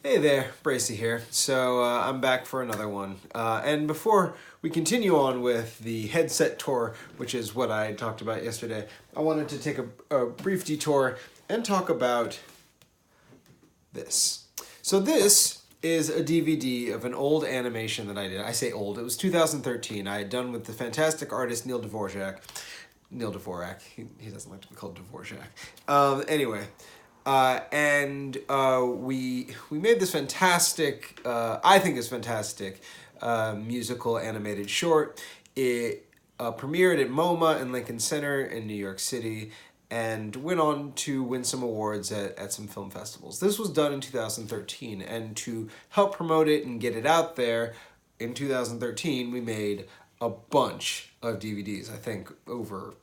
Hey there, Bracy here. So I'm back for another one. And before we continue on with the headset tour, which is what I talked about yesterday, I wanted to take a brief detour and talk about this. So this is a DVD of an old animation that I did. I say old, it was 2013. I had done with the fantastic artist Neil Dvorak. Neil Dvorak. He doesn't like to be called Dvorak. Anyway, we made this fantastic, I think it's fantastic, musical animated short. It premiered at MoMA in Lincoln Center in New York City and went on to win some awards at some film festivals. This was done in 2013, and to help promote it and get it out there, in 2013 we made a bunch of DVDs, I think over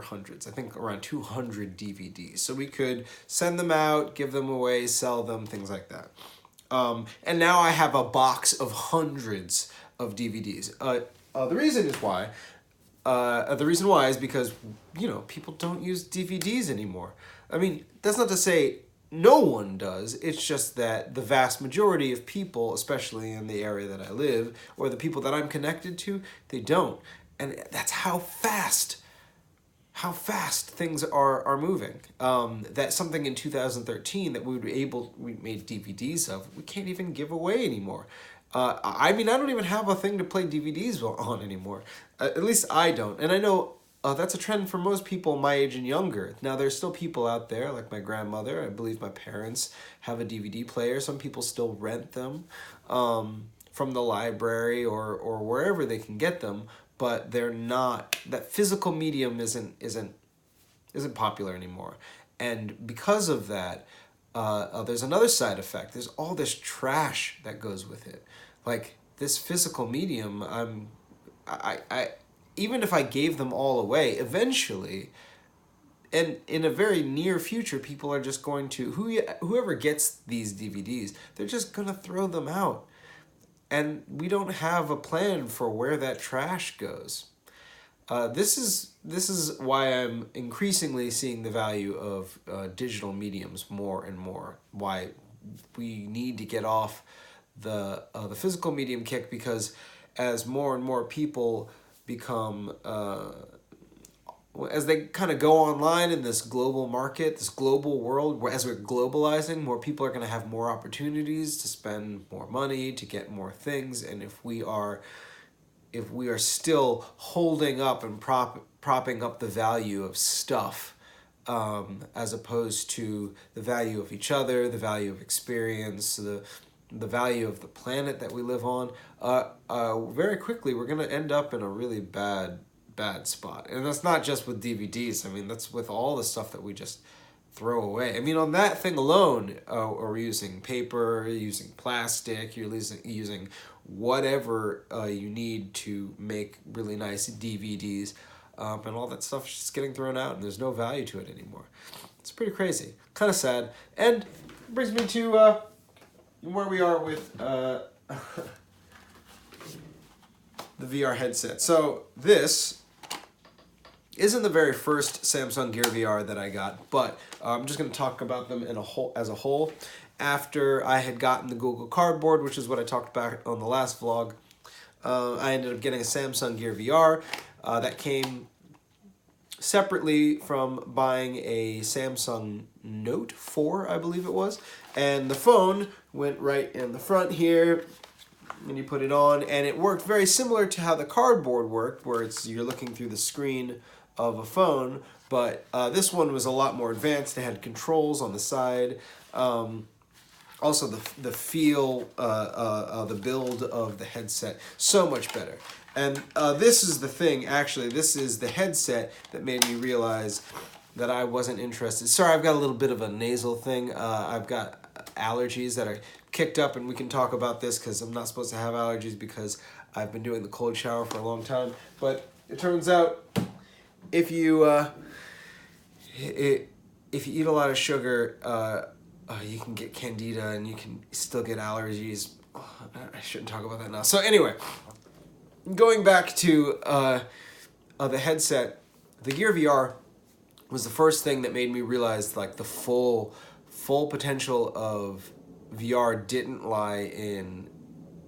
hundreds, I think around 200 DVDs. So we could send them out, give them away, sell them, things like that. And now I have a box of hundreds of DVDs. The reason why is because, people don't use DVDs anymore. I mean, that's not to say no one does. It's just that the vast majority of people, especially in the area that I live, or the people that I'm connected to, they don't. And that's how fast things are moving. That's something in 2013 that we made DVDs of, we can't even give away anymore. I don't even have a thing to play DVDs on anymore. At least I don't. And I know that's a trend for most people my age and younger. Now, there's still people out there, like my grandmother. I believe my parents have a DVD player. Some people still rent them from the library or wherever they can get them. But they're not, that physical medium isn't popular anymore. And because of that, there's another side effect. There's all this trash that goes with it. Like, this physical medium, I even if I gave them all away, eventually, and in a very near future, people are just going to, whoever gets these DVDs, they're just going to throw them out. And we don't have a plan for where that trash goes. This is why I'm increasingly seeing the value of digital mediums more and more. Why we need to get off the physical medium kick, because as more and more people become as they kind of go online in this global market, this global world, as we're globalizing, more people are going to have more opportunities to spend more money, to get more things. And if we are still holding up and propping up the value of stuff, as opposed to the value of each other, the value of experience, the value of the planet that we live on, very quickly we're going to end up in a really bad spot. And that's not just with DVDs. I mean, that's with all the stuff that we just throw away. I mean, on that thing alone, we're using paper, using plastic, you're using whatever you need to make really nice DVDs, and all that stuff is just getting thrown out, and there's no value to it anymore. It's pretty crazy, kind of sad, and it brings me to where we are with the VR headset. So this isn't the very first Samsung Gear VR that I got, but I'm just going to talk about them as a whole. After I had gotten the Google Cardboard, which is what I talked about on the last vlog, I ended up getting a Samsung Gear VR that came separately from buying a Samsung Note 4, I believe it was. And the phone went right in the front here, and you put it on, and it worked very similar to how the Cardboard worked, where you're looking through the screen of a phone, but this one was a lot more advanced. It had controls on the side. Also, the feel, the build of the headset, so much better. And this is the thing, actually, this is the headset that made me realize that I wasn't interested. Sorry, I've got a little bit of a nasal thing. I've got allergies that are kicked up, and we can talk about this because I'm not supposed to have allergies because I've been doing the cold shower for a long time. But it turns out if you eat a lot of sugar, you can get candida, and you can still get allergies. I shouldn't talk about that now. So anyway, going back to the headset, the Gear VR was the first thing that made me realize like the full potential of VR didn't lie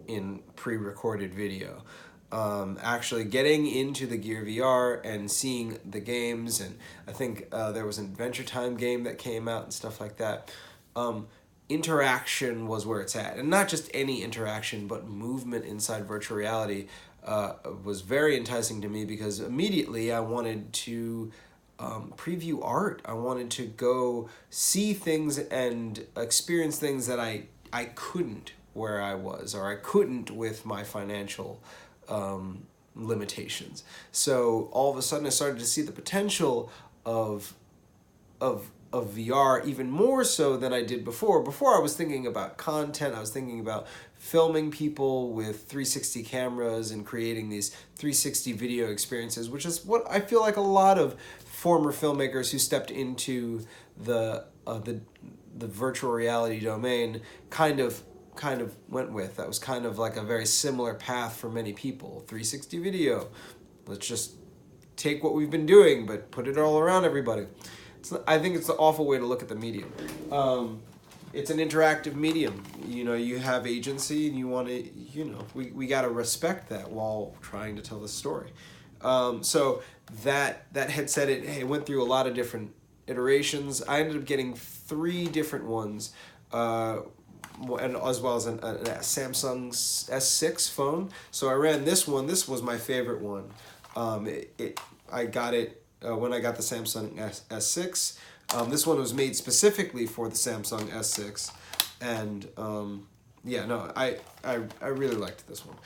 in pre-recorded video. Actually getting into the Gear VR and seeing the games, and I think there was an Adventure Time game that came out and stuff like that. Interaction was where it's at, and not just any interaction, but movement inside virtual reality was very enticing to me, because immediately I wanted to preview art. I wanted to go see things and experience things that I couldn't where I was, or I couldn't with my financial limitations. So all of a sudden I started to see the potential of VR even more so than I did before. Before I was thinking about content, I was thinking about filming people with 360 cameras and creating these 360 video experiences, which is what I feel like a lot of former filmmakers who stepped into the virtual reality domain kind of went with. That was kind of like a very similar path for many people. 360 video. Let's just take what we've been doing, but put it all around everybody. I think it's the awful way to look at the medium. It's an interactive medium. You know, you have agency, and you want to, you know, we got to respect that while trying to tell the story. So that headset, it went through a lot of different iterations. I ended up getting 3 different ones, and as well as a Samsung S6 phone. So I ran this one. This was my favorite one. I got it when I got the Samsung S6. This one was made specifically for the Samsung S6, and yeah, no, I really liked this one.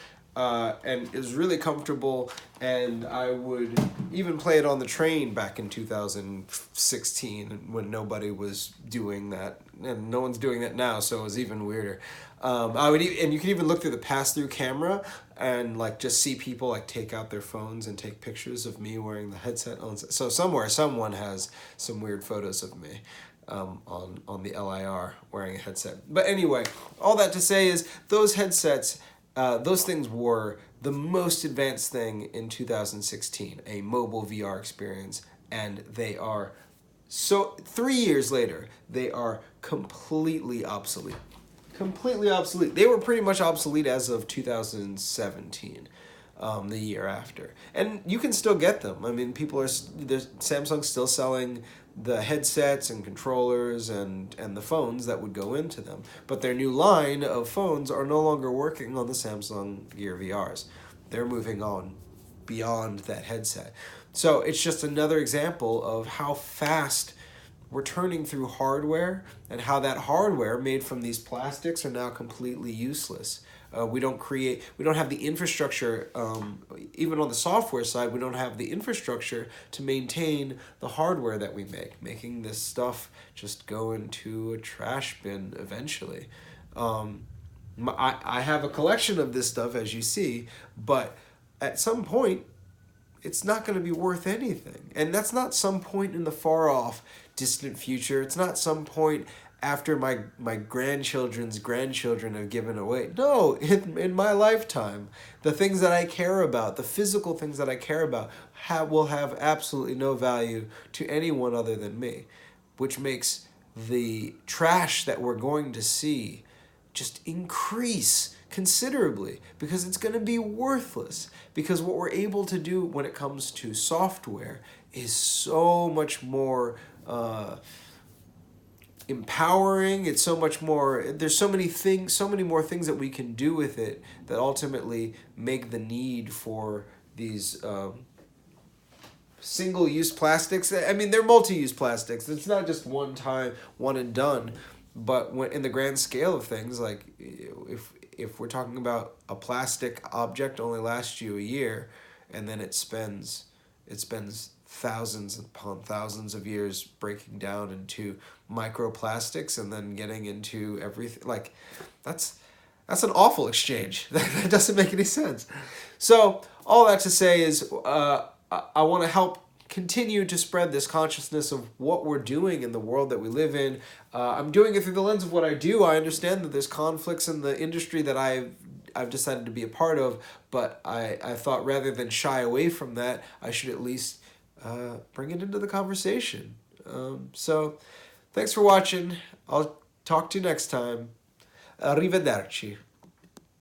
And it was really comfortable, and I would even play it on the train back in 2016 when nobody was doing that, and no one's doing that now, so it was even weirder. And you can even look through the pass-through camera and like just see people like take out their phones and take pictures of me wearing the headset on. So somewhere someone has some weird photos of me on the LIR wearing a headset. But anyway, all that to say is those headsets. Those things were the most advanced thing in 2016, a mobile VR experience, and they are, so 3 years later, they are completely obsolete. Completely obsolete. They were pretty much obsolete as of 2017, the year after. And you can still get them. I mean, Samsung's still selling the headsets and controllers and the phones that would go into them. But their new line of phones are no longer working on the Samsung Gear VRs. They're moving on beyond that headset. So it's just another example of how fast we're turning through hardware, and how that hardware made from these plastics are now completely useless. We don't have the infrastructure, even on the software side, we don't have the infrastructure to maintain the hardware that we make, making this stuff just go into a trash bin eventually. I have a collection of this stuff, as you see, but at some point, it's not going to be worth anything. And that's not some point in the far off, distant future. It's not some point after my grandchildren's grandchildren have given away. No, in my lifetime, the things that I care about, the physical things that I care about, will have absolutely no value to anyone other than me, which makes the trash that we're going to see just increase considerably, because it's going to be worthless, because what we're able to do when it comes to software is so much more empowering. It's so much more, there's so many more things that we can do with it that ultimately make the need for these single-use plastics. I mean, they're multi-use plastics. It's not just one time, one and done. But when in the grand scale of things, like if we're talking about a plastic object only lasts you a year, and then it spends thousands upon thousands of years breaking down into microplastics and then getting into everything, like that's an awful exchange. That doesn't make any sense. So all that to say is I want to help continue to spread this consciousness of what we're doing in the world that we live in. I'm doing it through the lens of what I do. I understand that there's conflicts in the industry that I've decided to be a part of, but I thought rather than shy away from that, I should at least bring it into the conversation. So thanks for watching. I'll talk to you next time. Arrivederci.